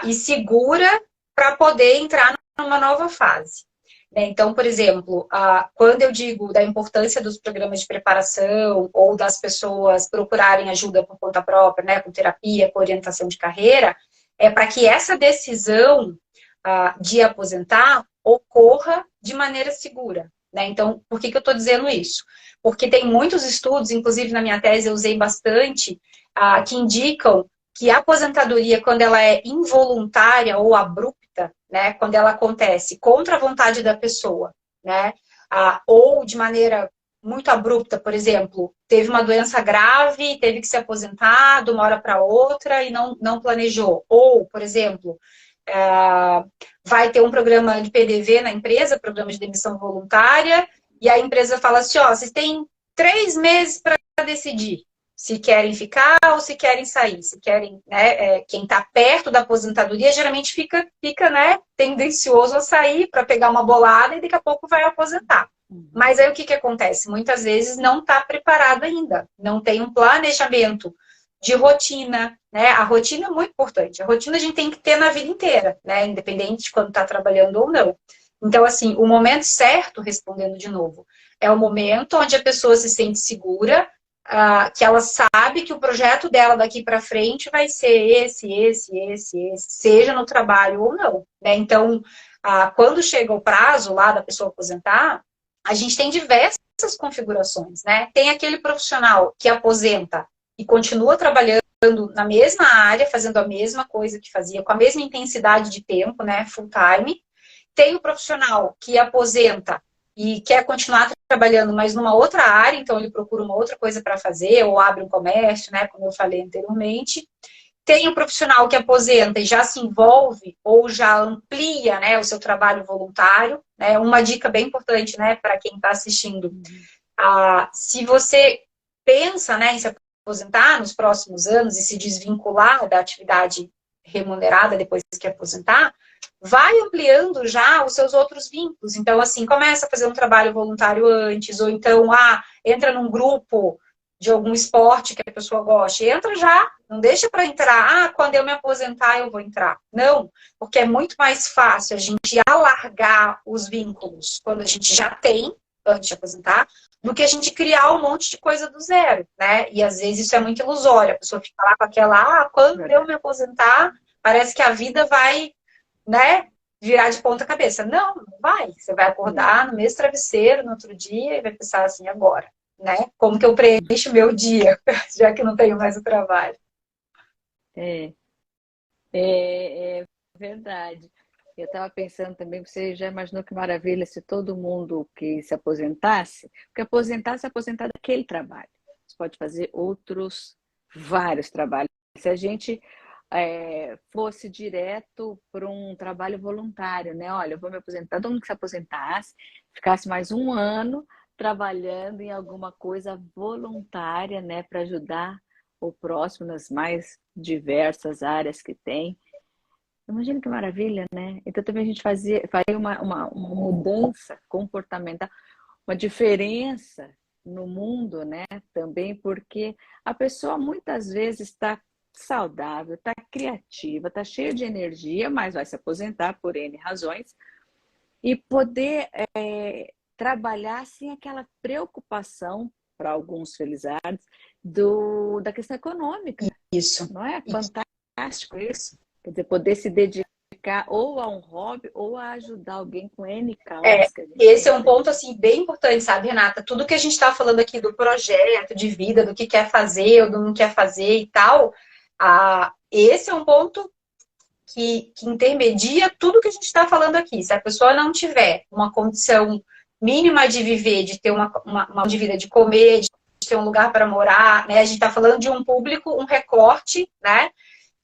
e segura para poder entrar numa nova fase. Né? Então, por exemplo, quando eu digo da importância dos programas de preparação ou das pessoas procurarem ajuda por conta própria, né, com terapia, com orientação de carreira, é para que essa decisão de aposentar ocorra de maneira segura. Né? Então, por que eu estou dizendo isso? Porque tem muitos estudos, inclusive na minha tese eu usei bastante, que indicam que a aposentadoria, quando ela é involuntária ou abrupta, né, quando ela acontece contra a vontade da pessoa, né, ou de maneira muito abrupta, por exemplo, teve uma doença grave, teve que se aposentar de uma hora para outra e não planejou. Ou, por exemplo, vai ter um programa de PDV na empresa, programa de demissão voluntária, e a empresa fala assim, ó, vocês têm 3 meses para decidir se querem ficar ou se querem sair, se querem, né, quem está perto da aposentadoria geralmente fica, né, tendencioso a sair para pegar uma bolada e daqui a pouco vai aposentar. Uhum. Mas aí o que acontece? Muitas vezes não está preparado ainda, não tem um planejamento de rotina, né? A rotina é muito importante. A rotina a gente tem que ter na vida inteira, né? Independente de quando está trabalhando ou não. Então, assim, o momento certo, respondendo de novo, é o momento onde a pessoa se sente segura, que ela sabe que o projeto dela daqui para frente vai ser esse, seja no trabalho ou não, né? Então, quando chega o prazo lá da pessoa aposentar, a gente tem diversas configurações, né? Tem aquele profissional que aposenta e continua trabalhando na mesma área, fazendo a mesma coisa que fazia, com a mesma intensidade de tempo, né? Full time. Tem o profissional que aposenta e quer continuar trabalhando, mas numa outra área, então ele procura uma outra coisa para fazer, ou abre um comércio, né? Como eu falei anteriormente. Tem o profissional que aposenta e já se envolve ou já amplia, né, o seu trabalho voluntário. Né? Uma dica bem importante, né, para quem está assistindo. Uhum. Se você pensa, né, em se aposentar nos próximos anos e se desvincular da atividade remunerada depois que aposentar, vai ampliando já os seus outros vínculos. Então, assim, começa a fazer um trabalho voluntário antes, ou então, entra num grupo de algum esporte que a pessoa goste, entra já, não deixa para entrar, quando eu me aposentar eu vou entrar. Não, porque é muito mais fácil a gente alargar os vínculos quando a gente já tem, antes de aposentar, do que a gente criar um monte de coisa do zero, né? E às vezes isso é muito ilusório, a pessoa fica lá com aquela, quando eu Verdade. me aposentar, parece que a vida vai, né, virar de ponta cabeça. Não, não vai. Você vai Não. acordar no mesmo travesseiro no outro dia e vai pensar assim, agora, né? Como que eu preencho o meu dia, já que não tenho mais o trabalho? É, é verdade. Eu estava pensando também, você já imaginou que maravilha se todo mundo que se aposentasse, porque aposentar, se aposentar daquele trabalho. Você pode fazer outros vários trabalhos. Se a gente fosse direto para um trabalho voluntário, né? Olha, eu vou me aposentar, todo mundo que se aposentasse, ficasse mais um ano trabalhando em alguma coisa voluntária, né, para ajudar o próximo nas mais diversas áreas que tem. Imagina que maravilha, né? Então também a gente faria uma mudança comportamental, uma diferença no mundo, né? Também porque a pessoa muitas vezes está saudável, está criativa, está cheia de energia, mas vai se aposentar por N razões e poder trabalhar sem aquela preocupação, para alguns felizardos, da questão econômica. Isso. Não é fantástico isso? Quer dizer, poder se dedicar ou a um hobby ou a ajudar alguém com N É, causas que a gente esse é um sempre. ponto assim bem importante, sabe, Renata? Tudo que a gente está falando aqui do projeto de vida, do que quer fazer ou do não quer fazer e tal, esse é um ponto que intermedia tudo que a gente está falando aqui. Se a pessoa não tiver uma condição mínima de viver, de ter uma de vida, de comer, de ter um lugar para morar, né? A gente está falando de um público, um recorte, né?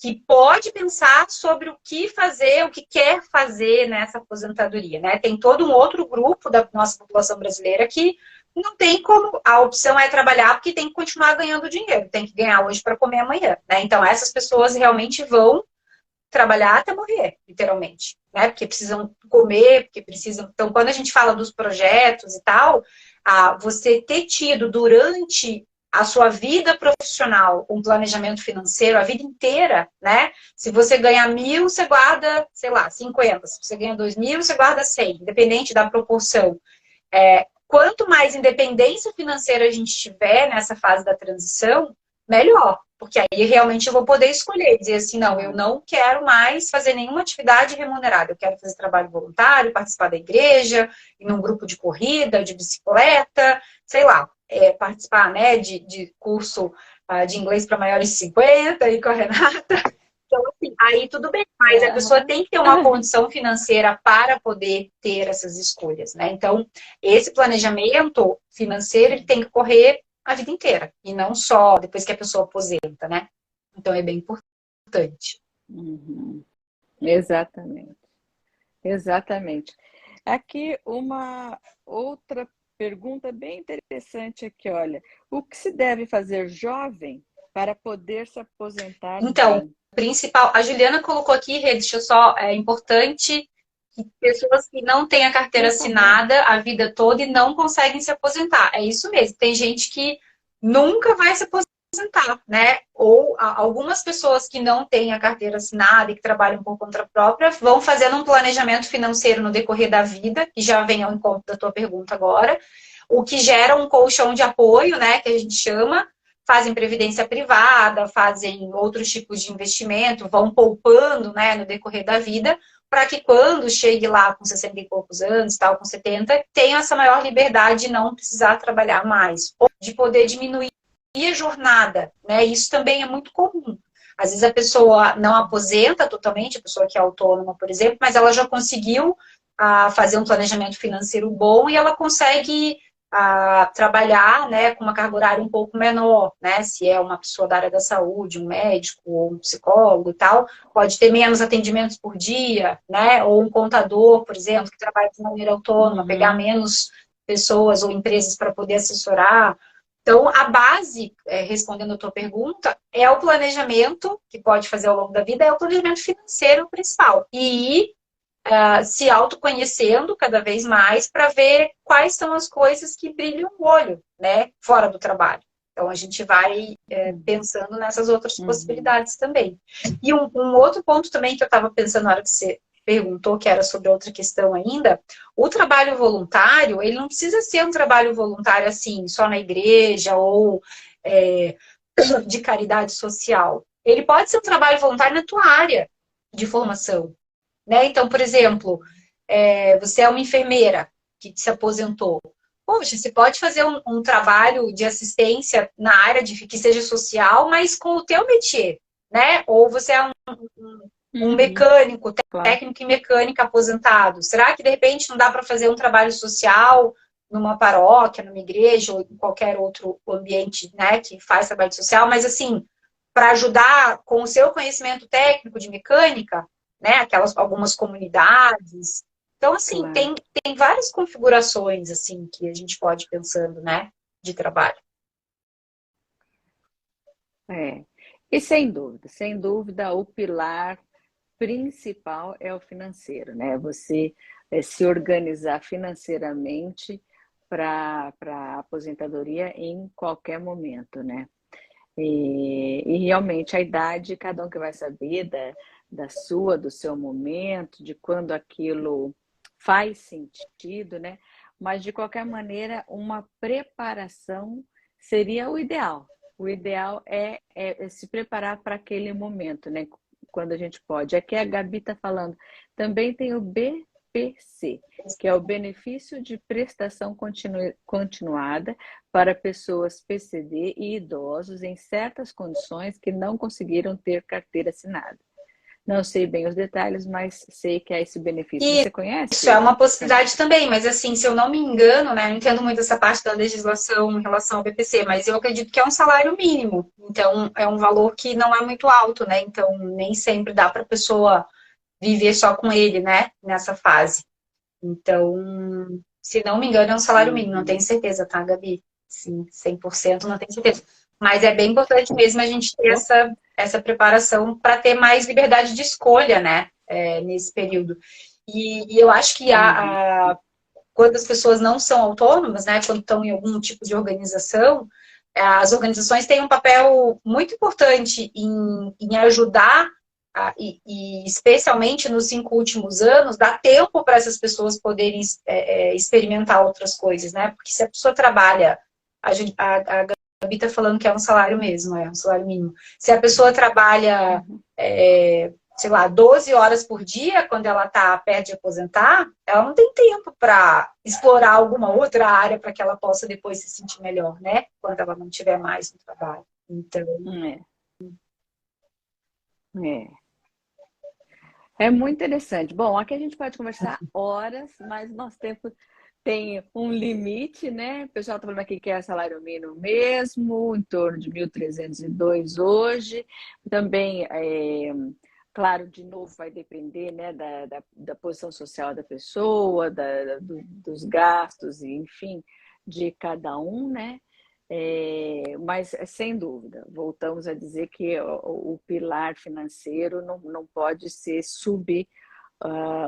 Que pode pensar sobre o que fazer, o que quer fazer nessa aposentadoria, né? Tem todo um outro grupo da nossa população brasileira que não tem como, a opção é trabalhar porque tem que continuar ganhando dinheiro, tem que ganhar hoje para comer amanhã, né? Então essas pessoas realmente vão trabalhar até morrer, literalmente, né? Porque precisam comer, porque precisam. Então, quando a gente fala dos projetos e tal, você ter tido durante a sua vida profissional um planejamento financeiro a vida inteira, né? Se você ganha 1.000, você guarda, sei lá, 50. Se você ganha 2.000, você guarda 100, independente da proporção. Quanto mais independência financeira a gente tiver nessa fase da transição, melhor. Porque aí realmente eu vou poder escolher, dizer assim, não, eu não quero mais fazer nenhuma atividade remunerada, eu quero fazer trabalho voluntário, participar da igreja, ir num grupo de corrida, de bicicleta, sei lá, participar, né, de curso de inglês para maiores de 50, e com a Renata. Então, assim, aí tudo bem, mas a pessoa Aham. tem que ter uma condição financeira para poder ter essas escolhas, né? Então, esse planejamento financeiro ele tem que correr a vida inteira, e não só depois que a pessoa aposenta, né? Então, é bem importante. Uhum. Exatamente, exatamente. Aqui uma outra pergunta bem interessante aqui, olha. O que se deve fazer jovem para poder se aposentar Então, bem? principal, a Juliana colocou aqui, Rê, deixa eu só, é importante Pessoas que não têm a carteira assinada a vida toda e não conseguem se aposentar. É isso mesmo. Tem gente que nunca vai se aposentar, né? Ou algumas pessoas que não têm a carteira assinada e que trabalham por conta própria vão fazendo um planejamento financeiro no decorrer da vida, que já vem ao encontro da tua pergunta agora, o que gera um colchão de apoio, né? Que a gente chama. Fazem previdência privada, fazem outros tipos de investimento, vão poupando, né, no decorrer da vida, para que quando chegue lá com 60 e poucos anos, tal, com 70, tenha essa maior liberdade de não precisar trabalhar mais, ou de poder diminuir a jornada, né? Isso também é muito comum. Às vezes a pessoa não aposenta totalmente, a pessoa que é autônoma, por exemplo, mas ela já conseguiu fazer um planejamento financeiro bom e ela consegue trabalhar, né, com uma carga horária um pouco menor, né? Se é uma pessoa da área da saúde, um médico ou um psicólogo e tal, pode ter menos atendimentos por dia, né? Ou um contador, por exemplo, que trabalha de maneira autônoma, pegar menos pessoas ou empresas para poder assessorar. Então, a base, respondendo a tua pergunta, é o planejamento, que pode fazer ao longo da vida, é o planejamento financeiro principal. E se autoconhecendo cada vez mais para ver quais são as coisas que brilham o olho, né, fora do trabalho. Então, a gente vai pensando nessas outras possibilidades também. E um outro ponto também que eu estava pensando na hora que você perguntou, que era sobre outra questão ainda, o trabalho voluntário, ele não precisa ser um trabalho voluntário assim, só na igreja ou de caridade social. Ele pode ser um trabalho voluntário na tua área de formação. Né? Então, por exemplo, você é uma enfermeira que se aposentou. Poxa, você pode fazer um trabalho de assistência na área que seja social, mas com o teu métier, né? Ou você é um mecânico, técnico e mecânica aposentado. Será que, de repente, não dá para fazer um trabalho social numa paróquia, numa igreja ou em qualquer outro ambiente, né, que faz trabalho social, mas, assim, para ajudar com o seu conhecimento técnico de mecânica, né, algumas comunidades. Então, assim, Claro. tem várias configurações, assim, que a gente pode ir pensando, né, de trabalho. E sem dúvida, o pilar principal é o financeiro, né? Você se organizar financeiramente para a aposentadoria em qualquer momento, né? E realmente a idade, cada um que vai saber do seu momento, de quando aquilo faz sentido, né? Mas de qualquer maneira, uma preparação seria o ideal. O ideal é se preparar para aquele momento, né? Quando a gente pode. Aqui a Gabi está falando. Também tem o BPC, que é o benefício de prestação continuada para pessoas PCD e idosos em certas condições que não conseguiram ter carteira assinada. Não sei bem os detalhes, mas sei que é esse benefício. Você Isso é conhece? uma possibilidade também, mas assim, se eu não me engano, né, eu não entendo muito essa parte da legislação em relação ao BPC, mas eu acredito que é um salário mínimo. Então, é um valor que não é muito alto, né? Então, nem sempre dá para a pessoa viver só com ele, né, nessa fase. Então, se não me engano, é um salário mínimo, não tenho certeza, tá, Gabi? Sim, 100% não tenho certeza. Mas é bem importante mesmo a gente ter essa preparação para ter mais liberdade de escolha, né, nesse período. E eu acho que quando as pessoas não são autônomas, né, quando estão em algum tipo de organização, as organizações têm um papel muito importante em ajudar, e especialmente nos 5 últimos anos, dar tempo para essas pessoas poderem experimentar outras coisas, né? Porque se a pessoa trabalha, a Gabi está falando que é um salário mesmo, é um salário mínimo. Se a pessoa trabalha sei lá, 12 horas por dia, quando ela está perto de aposentar, ela não tem tempo para explorar alguma outra área para que ela possa depois se sentir melhor, né? Quando ela não tiver mais no trabalho. Então. É. É muito interessante. Bom, aqui a gente pode conversar horas, mas nosso tempo tem um limite, né? O pessoal está falando aqui que é salário mínimo mesmo, em torno de 1.302 hoje. Também, claro, de novo, vai depender, né, da posição social da pessoa, dos gastos, enfim, de cada um, né? Mas, sem dúvida, voltamos a dizer que o pilar financeiro não pode ser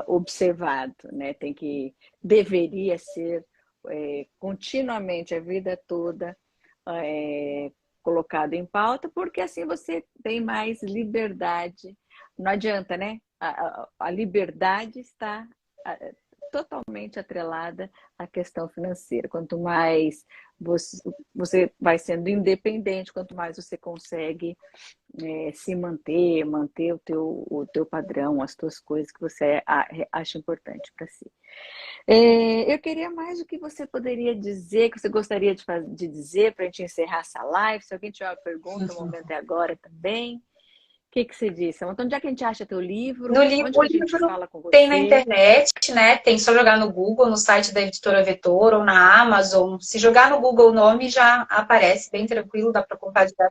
observado, né? Deveria ser continuamente, a vida toda, colocado em pauta, porque assim você tem mais liberdade. Não adianta, né? A liberdade está totalmente atrelada à questão financeira. Quanto mais você vai sendo independente, quanto mais você consegue se manter o teu padrão, as tuas coisas que você acha importante para si. Eu queria mais o que você poderia dizer, que você gostaria de dizer para a gente encerrar essa live. Se alguém tiver uma pergunta, o momento é agora também. O que você disse? Então, onde é que a gente acha teu livro? No Onde o que a gente livro fala com tem na você? internet, né? Tem só jogar no Google, no site da editora Vetor ou na Amazon. Se jogar no Google o nome já aparece, bem tranquilo, dá para compartilhar.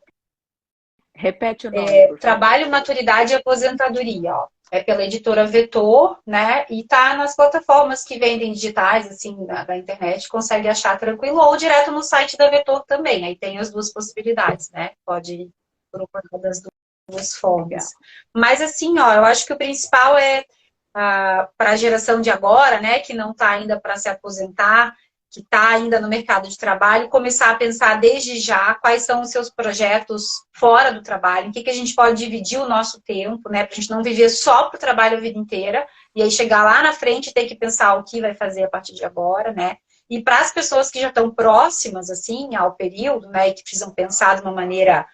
Repete o nome, por favor. Trabalho, Maturidade e Aposentadoria, ó. É pela editora Vetor, né? E tá nas plataformas que vendem digitais, assim, da internet, consegue achar tranquilo, ou direto no site da Vetor também. Aí tem as duas possibilidades, né? Pode procurar das duas Legal. formas. Mas assim, ó, eu acho que o principal é para a geração de agora, né, que não está ainda para se aposentar, que está ainda no mercado de trabalho, começar a pensar desde já quais são os seus projetos fora do trabalho, em que a gente pode dividir o nosso tempo, né, para a gente não viver só para o trabalho a vida inteira, e aí chegar lá na frente e ter que pensar o que vai fazer a partir de agora, né. E para as pessoas que já estão próximas, assim, ao período, né, e que precisam pensar de uma maneira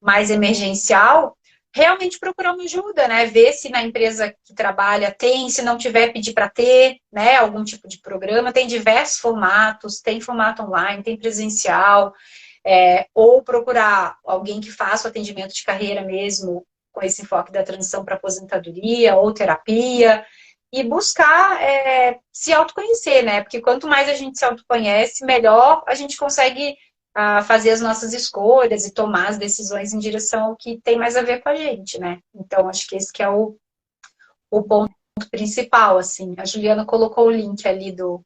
mais emergencial, realmente procurar uma ajuda, né? Ver se na empresa que trabalha tem, se não tiver, pedir para ter, né? Algum tipo de programa. Tem diversos formatos, tem formato online, tem presencial, ou procurar alguém que faça o atendimento de carreira mesmo, com esse enfoque da transição para aposentadoria ou terapia, e buscar se autoconhecer, né? Porque quanto mais a gente se autoconhece, melhor a gente consegue fazer as nossas escolhas e tomar as decisões em direção ao que tem mais a ver com a gente, né? Então, acho que esse que é o ponto principal, assim. A Juliana colocou o link ali do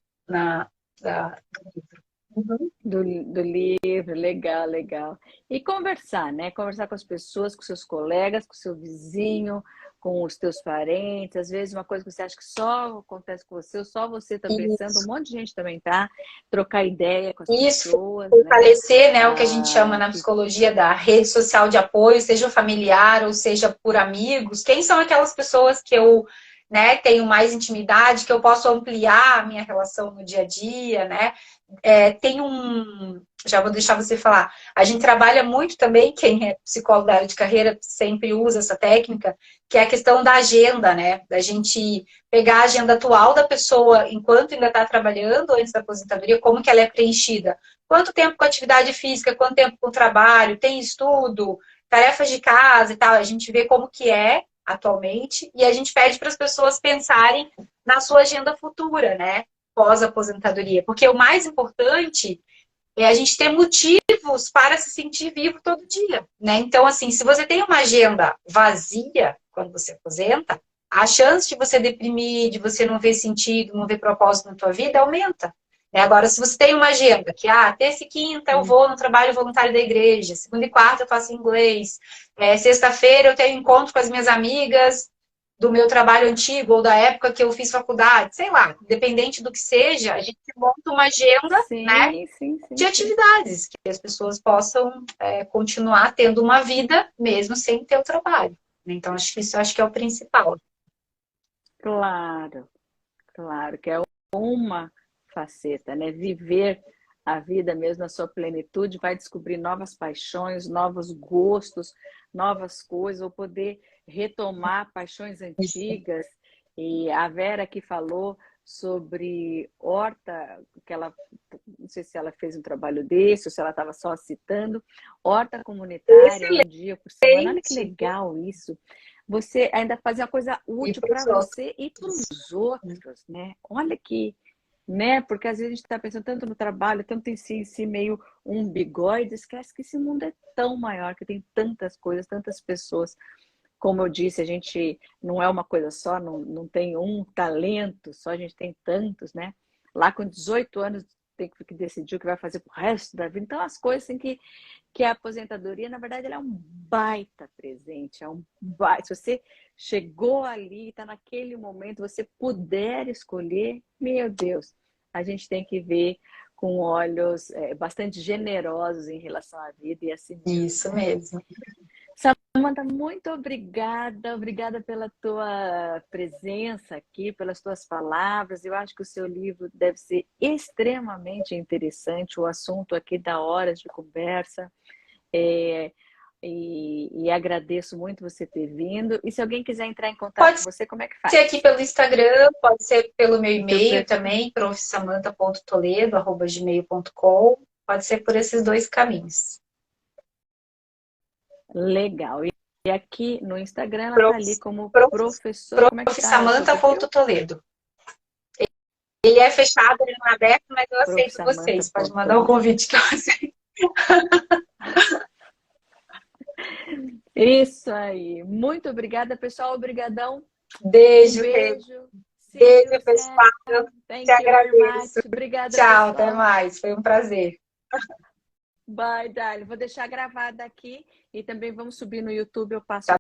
livro. Uhum. Do livro, legal, legal. E conversar, né? Conversar com as pessoas, com seus colegas, com seu vizinho, com os teus parentes. Às vezes uma coisa que você acha que só acontece com você, ou só você está pensando, um Isso. monte de gente também tá. Trocar ideia com as Isso, pessoas, né? fortalecer, né, o que a gente chama na psicologia da rede social de apoio, seja familiar ou seja por amigos. Quem são aquelas pessoas que eu, né, tenho mais intimidade, que eu posso ampliar a minha relação no dia a dia, né? Já vou deixar você falar. A gente trabalha muito também, quem é psicólogo da área de carreira sempre usa essa técnica, que é a questão da agenda, né? Da gente pegar a agenda atual da pessoa enquanto ainda está trabalhando, antes da aposentadoria, como que ela é preenchida. Quanto tempo com atividade física, quanto tempo com trabalho, tem estudo, tarefas de casa e tal. A gente vê como que é atualmente e a gente pede para as pessoas pensarem na sua agenda futura, né? Pós-aposentadoria. Porque o mais importante é a gente ter motivos para se sentir vivo todo dia, né? Então, assim, se você tem uma agenda vazia quando você aposenta, a chance de você deprimir, de você não ver sentido, não ver propósito na tua vida, aumenta. Né? Agora, se você tem uma agenda que, terça e quinta eu vou no trabalho voluntário da igreja, segunda e quarta eu faço inglês, sexta-feira eu tenho encontro com as minhas amigas do meu trabalho antigo ou da época que eu fiz faculdade, sei lá, independente do que seja, a gente monta uma agenda, né? Sim, sim, sim, De sim. atividades, que as pessoas possam continuar tendo uma vida mesmo sem ter o trabalho. Então, acho que é o principal. Claro, claro, que é uma faceta, né? Viver a vida mesmo na sua plenitude, vai descobrir novas paixões, novos gostos, novas coisas, ou poder retomar paixões Isso. antigas. E a Vera que falou sobre horta, que ela, não sei se ela fez um trabalho desse, ou se ela estava só citando, horta comunitária, um dia por semana. Olha que Excelente. legal isso. Você ainda fazer uma coisa E útil para para os outros. você e para os outros, né? Olha que, né? Porque às vezes a gente está pensando tanto no trabalho, tanto em si meio um bigode, esquece que esse mundo é tão maior, que tem tantas coisas, tantas pessoas. Como eu disse, a gente não é uma coisa só, não tem um talento só, a gente tem tantos, né? Lá com 18 anos tem que decidir o que vai fazer pro resto da vida. Então, as coisas assim que a aposentadoria, na verdade, ela é um baita presente, é um baita. Se você chegou ali, está naquele momento, você puder escolher, meu Deus, a gente tem que ver com olhos bastante generosos em relação à vida e assim. Isso mesmo. Samanta, muito obrigada, obrigada pela tua presença aqui, pelas tuas palavras. Eu acho que o seu livro deve ser extremamente interessante, o assunto aqui dá horas de conversa. E agradeço muito você ter vindo. E se alguém quiser entrar em contato com você, como é que faz? Pode ser aqui pelo Instagram, pode ser pelo meu e-mail também, profsamanta.toledo@gmail.com. Pode ser por esses dois caminhos. Legal. E aqui no Instagram ela está ali como professor. Como é que tá? Profsamanta.toledo. Ele é fechado, ele não é aberto, mas eu aceito vocês. Pode mandar o convite que eu aceito. Isso aí. Muito obrigada, pessoal. Obrigadão. Beijo. Beijo, pessoal. Te agradeço. Obrigada, tchau, pessoal. até mais. Foi um prazer. Bye, Dali. Vou deixar gravada aqui e também vamos subir no YouTube. Eu passo